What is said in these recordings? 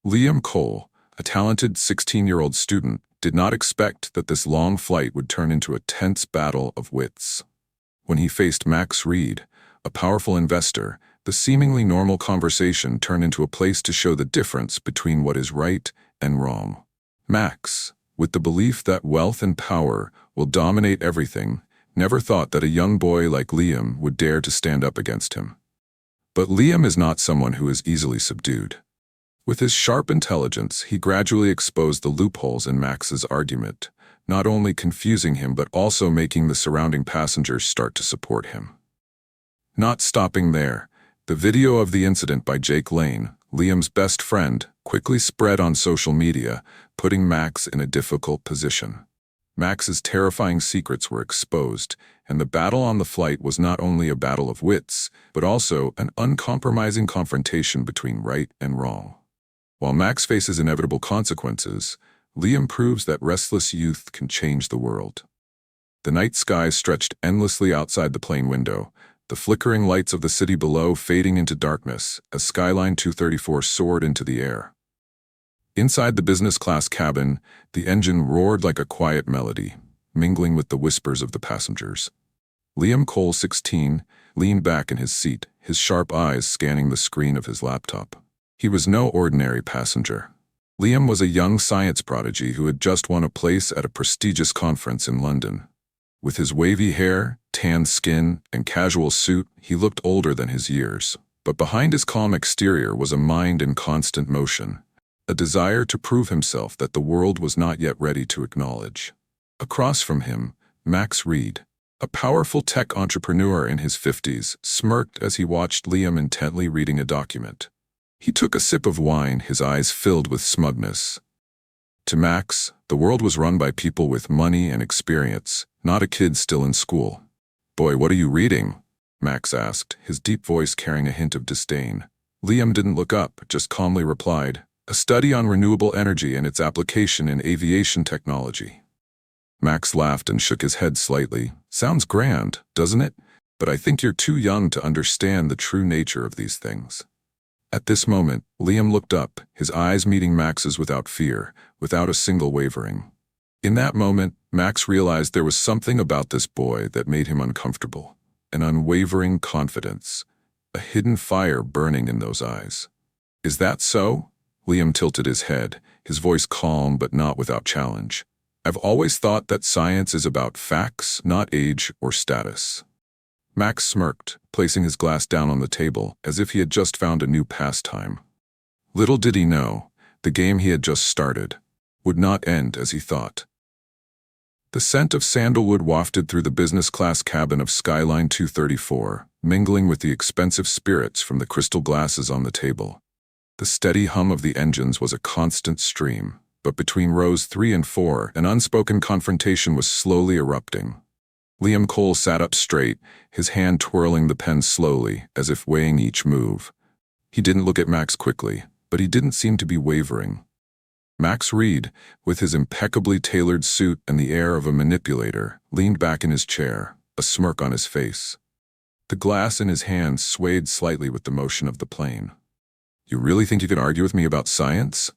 Liam Cole, a talented 16-year-old student, did not expect that this long flight would turn into a tense battle of wits. When he faced Max Reed, a powerful investor, the seemingly normal conversation turned into a place to show the difference between what is right and wrong. Max, with the belief that wealth and power will dominate everything, never thought that a young boy like Liam would dare to stand up against him. But Liam is not someone who is easily subdued. With his sharp intelligence, he gradually exposed the loopholes in Max's argument, not only confusing him but also making the surrounding passengers start to support him. Not stopping there, the video of the incident by Jake Lane, Liam's best friend, quickly spread on social media, putting Max in a difficult position. Max's terrifying secrets were exposed, and the battle on the flight was not only a battle of wits, but also an uncompromising confrontation between right and wrong. While Max faces inevitable consequences, Liam proves that restless youth can change the world. The night sky stretched endlessly outside the plane window, the flickering lights of the city below fading into darkness as SkyLine 234 soared into the air. Inside the business-class cabin, the engine roared like a quiet melody, mingling with the whispers of the passengers. Liam Cole, 16, leaned back in his seat, his sharp eyes scanning the screen of his laptop. He was no ordinary passenger. Liam was a young science prodigy who had just won a place at a prestigious conference in London. With his wavy hair, tanned skin, and casual suit, he looked older than his years. But behind his calm exterior was a mind in constant motion, a desire to prove himself that the world was not yet ready to acknowledge. Across from him, Max Reed, a powerful tech entrepreneur in his 50s, smirked as he watched Liam intently reading a document. He took a sip of wine, his eyes filled with smugness. To Max, the world was run by people with money and experience, not a kid still in school. "Boy, what are you reading?" Max asked, his deep voice carrying a hint of disdain. Liam didn't look up, just calmly replied, "A study on renewable energy and its application in aviation technology." Max laughed and shook his head slightly. "Sounds grand, doesn't it? But I think you're too young to understand the true nature of these things." At this moment, Liam looked up, his eyes meeting Max's without fear, without a single wavering. In that moment, Max realized there was something about this boy that made him uncomfortable. An unwavering confidence, a hidden fire burning in those eyes. "Is that so?" Liam tilted his head, his voice calm but not without challenge. "I've always thought that science is about facts, not age or status." Max smirked, placing his glass down on the table, as if he had just found a new pastime. Little did he know, the game he had just started would not end as he thought. The scent of sandalwood wafted through the business-class cabin of SkyLine 234, mingling with the expensive spirits from the crystal glasses on the table. The steady hum of the engines was a constant stream, but between rows 3 and 4, an unspoken confrontation was slowly erupting. Liam Cole sat up straight, his hand twirling the pen slowly, as if weighing each move. He didn't look at Max quickly, but he didn't seem to be wavering. Max Reed, with his impeccably tailored suit and the air of a manipulator, leaned back in his chair, a smirk on his face. The glass in his hand swayed slightly with the motion of the plane. "You really think you can argue with me about science?"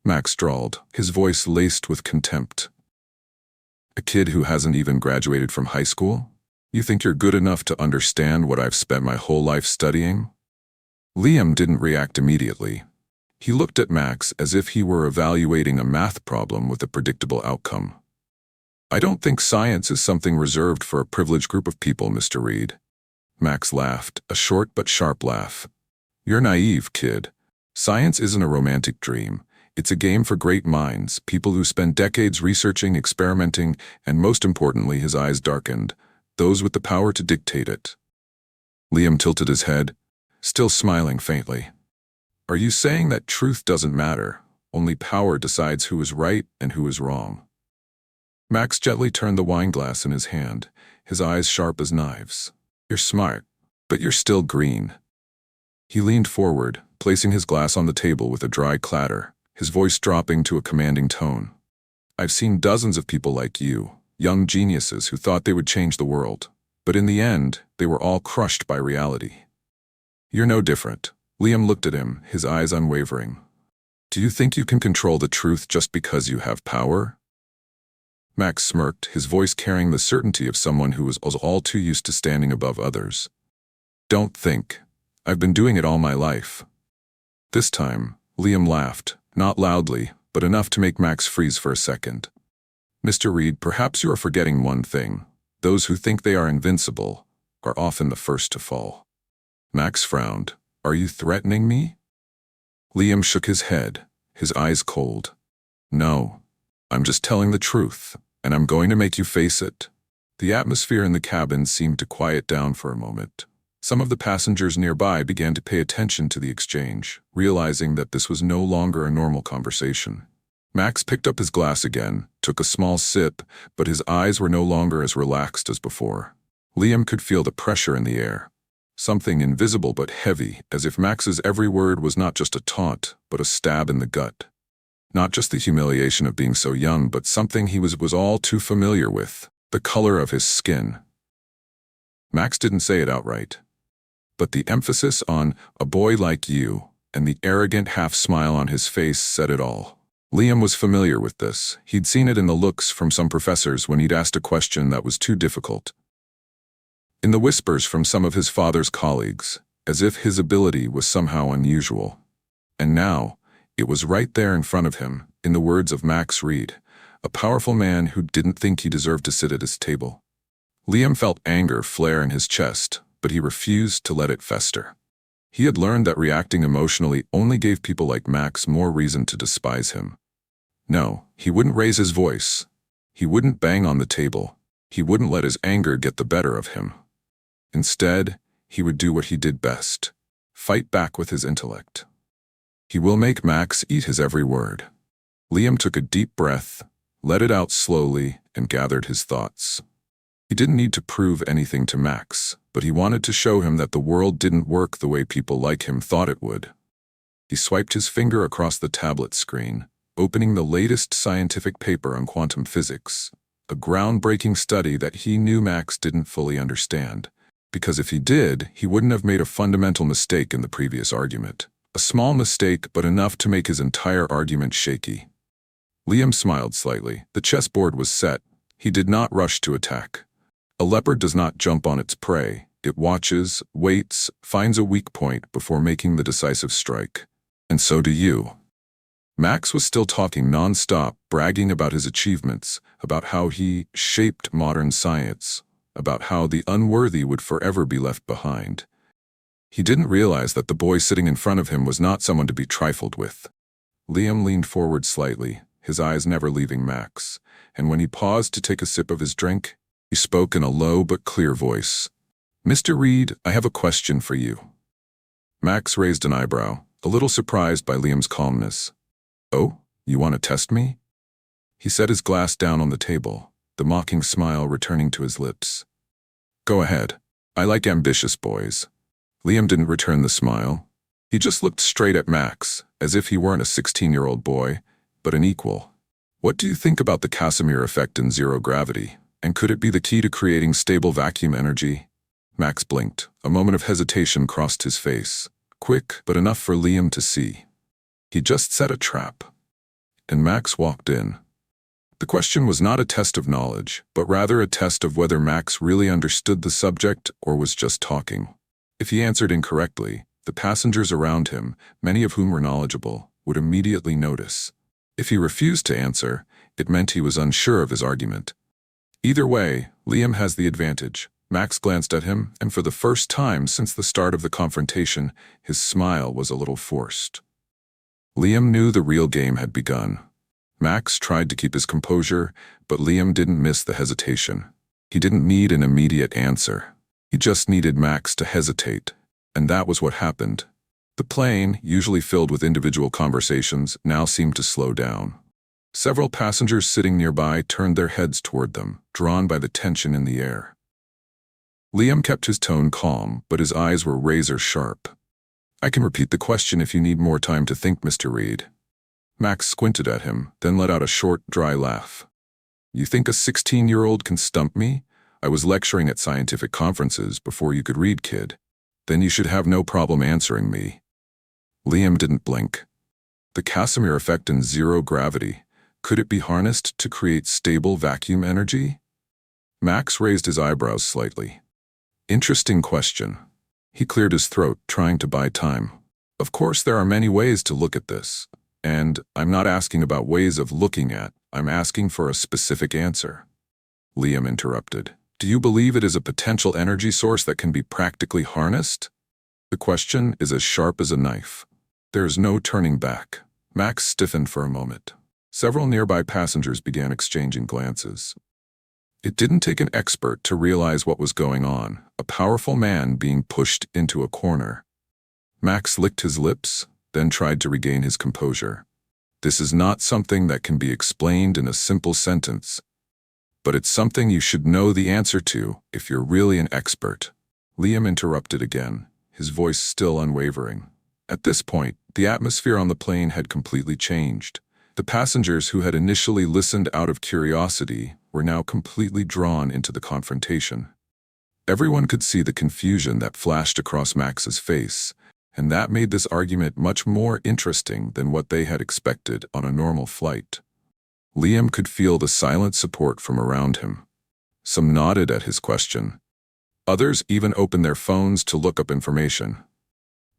Max drawled, his voice laced with contempt. "A kid who hasn't even graduated from high school? You think you're good enough to understand what I've spent my whole life studying?" Liam didn't react immediately. He looked at Max as if he were evaluating a math problem with a predictable outcome. "I don't think science is something reserved for a privileged group of people, Mr. Reed." Max laughed, a short but sharp laugh. "You're naive, kid. Science isn't a romantic dream. It's a game for great minds, people who spend decades researching, experimenting, and most importantly, his eyes darkened, those with the power to dictate it." Liam tilted his head, still smiling faintly. "Are you saying that truth doesn't matter, only power decides who is right and who is wrong?" Max gently turned the wine glass in his hand, his eyes sharp as knives. "You're smart, but you're still green." He leaned forward, placing his glass on the table with a dry clatter, his voice dropping to a commanding tone. "I've seen dozens of people like you, young geniuses who thought they would change the world, but in the end, they were all crushed by reality. You're no different." Liam looked at him, his eyes unwavering. Do you think you can control the truth just because you have power? Max smirked, his voice carrying the certainty of someone who was all too used to standing above others. Don't think. I've been doing it all my life. This time, Liam laughed, not loudly, but enough to make Max freeze for a second. Mr. Reed, perhaps you are forgetting one thing. Those who think they are invincible are often the first to fall. Max frowned. Are you threatening me? Liam shook his head, his eyes cold. No, I'm just telling the truth, and I'm going to make you face it. The atmosphere in the cabin seemed to quiet down for a moment. Some of the passengers nearby began to pay attention to the exchange, realizing that this was no longer a normal conversation. Max picked up his glass again, took a small sip, but his eyes were no longer as relaxed as before. Liam could feel the pressure in the air. Something invisible but heavy, as if Max's every word was not just a taunt, but a stab in the gut. Not just the humiliation of being so young, but something he was all too familiar with, the color of his skin. Max didn't say it outright, but the emphasis on "a boy like you" and the arrogant half-smile on his face said it all. Liam was familiar with this. He'd seen it in the looks from some professors when he'd asked a question that was too difficult. In the whispers from some of his father's colleagues, as if his ability was somehow unusual. And now, it was right there in front of him, in the words of Max Reed, a powerful man who didn't think he deserved to sit at his table. Liam felt anger flare in his chest, but he refused to let it fester. He had learned that reacting emotionally only gave people like Max more reason to despise him. No, he wouldn't raise his voice. He wouldn't bang on the table. He wouldn't let his anger get the better of him. Instead, he would do what he did best, fight back with his intellect. He will make Max eat his every word. Liam took a deep breath, let it out slowly, and gathered his thoughts. He didn't need to prove anything to Max, but he wanted to show him that the world didn't work the way people like him thought it would. He swiped his finger across the tablet screen, opening the latest scientific paper on quantum physics, a groundbreaking study that he knew Max didn't fully understand. Because if he did, he wouldn't have made a fundamental mistake in the previous argument. A small mistake, but enough to make his entire argument shaky. Liam smiled slightly. The chessboard was set. He did not rush to attack. A leopard does not jump on its prey. It watches, waits, finds a weak point before making the decisive strike. And so do you. Max was still talking non-stop, bragging about his achievements, about how he shaped modern science, about how the unworthy would forever be left behind. He didn't realize that the boy sitting in front of him was not someone to be trifled with. Liam leaned forward slightly, his eyes never leaving Max, and when he paused to take a sip of his drink, he spoke in a low but clear voice. "Mr. Reed, I have a question for you." Max raised an eyebrow, a little surprised by Liam's calmness. "Oh, you want to test me?" He set his glass down on the table, the mocking smile returning to his lips. "Go ahead. I like ambitious boys." Liam didn't return the smile. He just looked straight at Max, as if he weren't a 16-year-old boy, but an equal. "What do you think about the Casimir effect in zero gravity? And could it be the key to creating stable vacuum energy?" Max blinked. A moment of hesitation crossed his face, quick but enough for Liam to see. He just set a trap. And Max walked in. The question was not a test of knowledge, but rather a test of whether Max really understood the subject or was just talking. If he answered incorrectly, the passengers around him, many of whom were knowledgeable, would immediately notice. If he refused to answer, it meant he was unsure of his argument. Either way, Liam has the advantage. Max glanced at him, and for the first time since the start of the confrontation, his smile was a little forced. Liam knew the real game had begun. Max tried to keep his composure, but Liam didn't miss the hesitation. He didn't need an immediate answer. He just needed Max to hesitate, and that was what happened. The plane, usually filled with individual conversations, now seemed to slow down. Several passengers sitting nearby turned their heads toward them, drawn by the tension in the air. Liam kept his tone calm, but his eyes were razor-sharp. "I can repeat the question if you need more time to think, Mr. Reed." Max squinted at him, then let out a short, dry laugh. "You think a 16-year-old can stump me? I was lecturing at scientific conferences before you could read, kid. Then you should have no problem answering me." Liam didn't blink. The Casimir effect in zero gravity. Could it be harnessed to create stable vacuum energy? Max raised his eyebrows slightly. Interesting question. He cleared his throat, trying to buy time. Of course, there are many ways to look at this. And I'm not asking about ways of looking at, I'm asking for a specific answer. Liam interrupted. Do you believe it is a potential energy source that can be practically harnessed? The question is as sharp as a knife. There is no turning back. Max stiffened for a moment. Several nearby passengers began exchanging glances. It didn't take an expert to realize what was going on, a powerful man being pushed into a corner. Max licked his lips, then tried to regain his composure. This is not something that can be explained in a simple sentence, but it's something you should know the answer to if you're really an expert. Liam interrupted again, his voice still unwavering. At this point, the atmosphere on the plane had completely changed. The passengers who had initially listened out of curiosity were now completely drawn into the confrontation. Everyone could see the confusion that flashed across Max's face, and that made this argument much more interesting than what they had expected on a normal flight. Liam could feel the silent support from around him. Some nodded at his question. Others even opened their phones to look up information.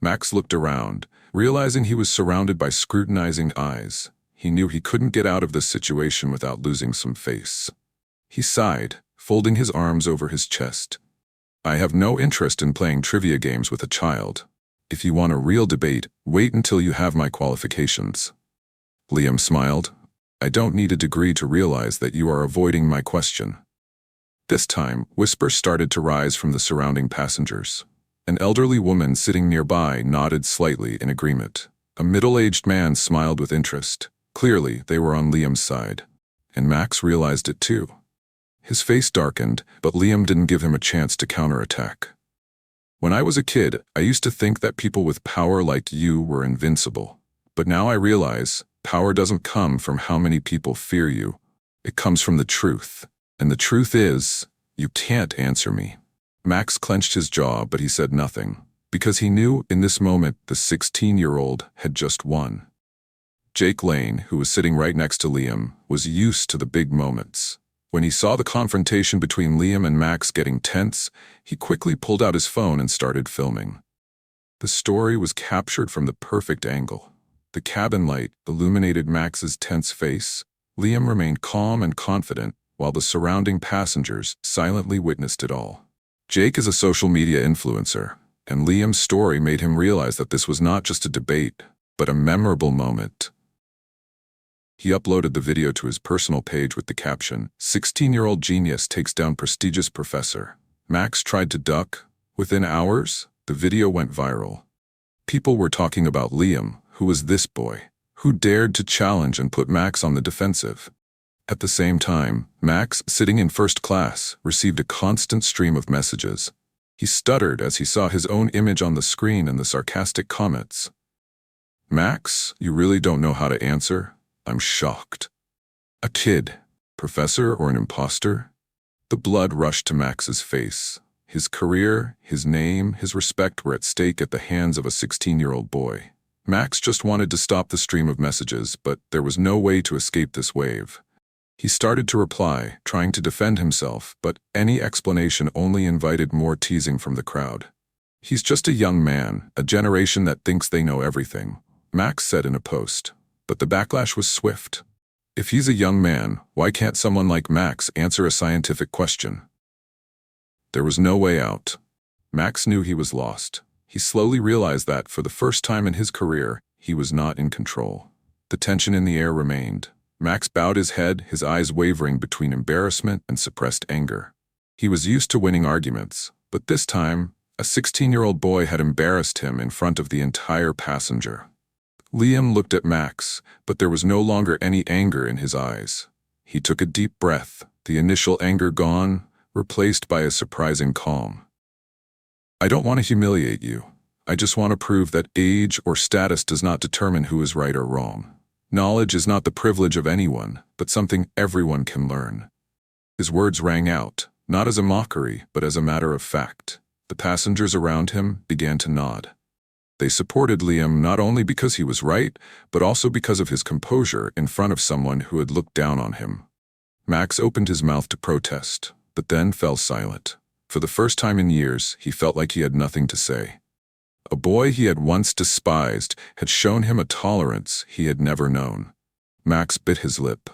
Max looked around, realizing he was surrounded by scrutinizing eyes. He knew he couldn't get out of this situation without losing some face. He sighed, folding his arms over his chest. I have no interest in playing trivia games with a child. If you want a real debate, wait until you have my qualifications. Liam smiled. I don't need a degree to realize that you are avoiding my question. This time, whispers started to rise from the surrounding passengers. An elderly woman sitting nearby nodded slightly in agreement. A middle-aged man smiled with interest. Clearly, they were on Liam's side. And Max realized it too. His face darkened, but Liam didn't give him a chance to counterattack. When I was a kid, I used to think that people with power like you were invincible. But now I realize, power doesn't come from how many people fear you. It comes from the truth. And the truth is, you can't answer me. Max clenched his jaw, but he said nothing, because he knew in this moment the 16-year-old had just won. Jake Lane, who was sitting right next to Liam, was used to the big moments. When he saw the confrontation between Liam and Max getting tense, he quickly pulled out his phone and started filming. The story was captured from the perfect angle. The cabin light illuminated Max's tense face. Liam remained calm and confident, while the surrounding passengers silently witnessed it all. Jake is a social media influencer, and Liam's story made him realize that this was not just a debate, but a memorable moment. He uploaded the video to his personal page with the caption, 16-year-old genius takes down prestigious professor. Max tried to duck. Within hours, the video went viral. People were talking about Liam. Who was this boy? Who dared to challenge and put Max on the defensive? At the same time, Max, sitting in first class, received a constant stream of messages. He stuttered as he saw his own image on the screen and the sarcastic comments. Max, you really don't know how to answer? I'm shocked. A kid, professor or an imposter? The blood rushed to Max's face. His career, his name, his respect were at stake at the hands of a 16-year-old boy. Max just wanted to stop the stream of messages, but there was no way to escape this wave. He started to reply, trying to defend himself, but any explanation only invited more teasing from the crowd. He's just a young man, a generation that thinks they know everything, Max said in a post. But the backlash was swift. If he's a young man, why can't someone like Max answer a scientific question? There was no way out. Max knew he was lost. He slowly realized that, for the first time in his career, he was not in control. The tension in the air remained. Max bowed his head, his eyes wavering between embarrassment and suppressed anger. He was used to winning arguments, but this time, a 16-year-old boy had embarrassed him in front of the entire passenger. Liam looked at Max, but there was no longer any anger in his eyes. He took a deep breath, the initial anger gone, replaced by a surprising calm. I don't want to humiliate you. I just want to prove that age or status does not determine who is right or wrong. Knowledge is not the privilege of anyone, but something everyone can learn. His words rang out, not as a mockery, but as a matter of fact. The passengers around him began to nod. They supported Liam not only because he was right, but also because of his composure in front of someone who had looked down on him. Max opened his mouth to protest, but then fell silent. For the first time in years, he felt like he had nothing to say. A boy he had once despised had shown him a tolerance he had never known. Max bit his lip.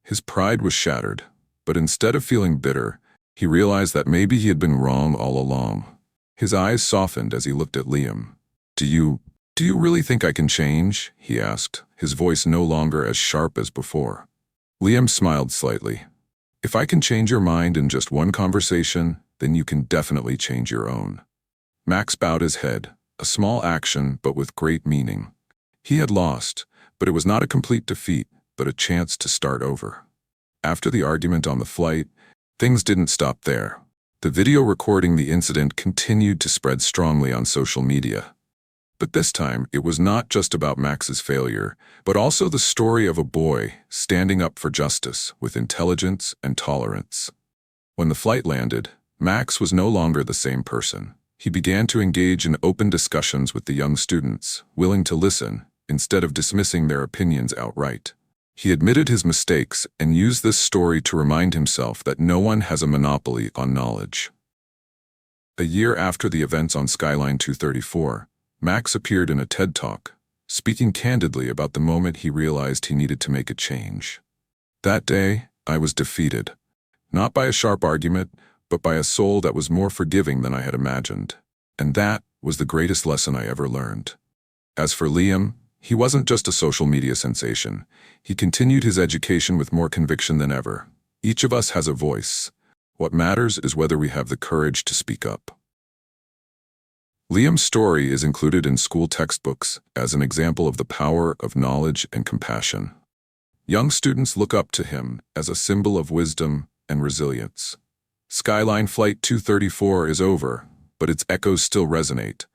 His pride was shattered, but instead of feeling bitter, he realized that maybe he had been wrong all along. His eyes softened as he looked at Liam. Do you really think I can change?" he asked, his voice no longer as sharp as before. Liam smiled slightly. "If I can change your mind in just one conversation, then you can definitely change your own." Max bowed his head, a small action but with great meaning. He had lost, but it was not a complete defeat, but a chance to start over. After the argument on the flight, things didn't stop there. The video recording the incident continued to spread strongly on social media. But this time, it was not just about Max's failure, but also the story of a boy standing up for justice with intelligence and tolerance. When the flight landed, Max was no longer the same person. He began to engage in open discussions with the young students, willing to listen, instead of dismissing their opinions outright. He admitted his mistakes and used this story to remind himself that no one has a monopoly on knowledge. A year after the events on SkyLine 234, Max appeared in a TED Talk, speaking candidly about the moment he realized he needed to make a change. "That day, I was defeated, not by a sharp argument, but by a soul that was more forgiving than I had imagined. And that was the greatest lesson I ever learned." As for Liam, he wasn't just a social media sensation. He continued his education with more conviction than ever. Each of us has a voice. What matters is whether we have the courage to speak up. Liam's story is included in school textbooks as an example of the power of knowledge and compassion. Young students look up to him as a symbol of wisdom and resilience. SkyLine Flight 234 is over, but its echoes still resonate.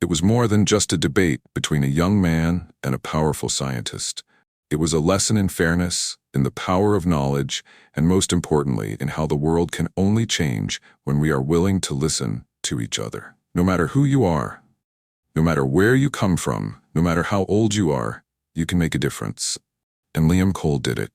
It was more than just a debate between a young man and a powerful scientist. It was a lesson in fairness, in the power of knowledge, and most importantly, in how the world can only change when we are willing to listen to each other. No matter who you are, no matter where you come from, no matter how old you are, you can make a difference. And Liam Cole did it.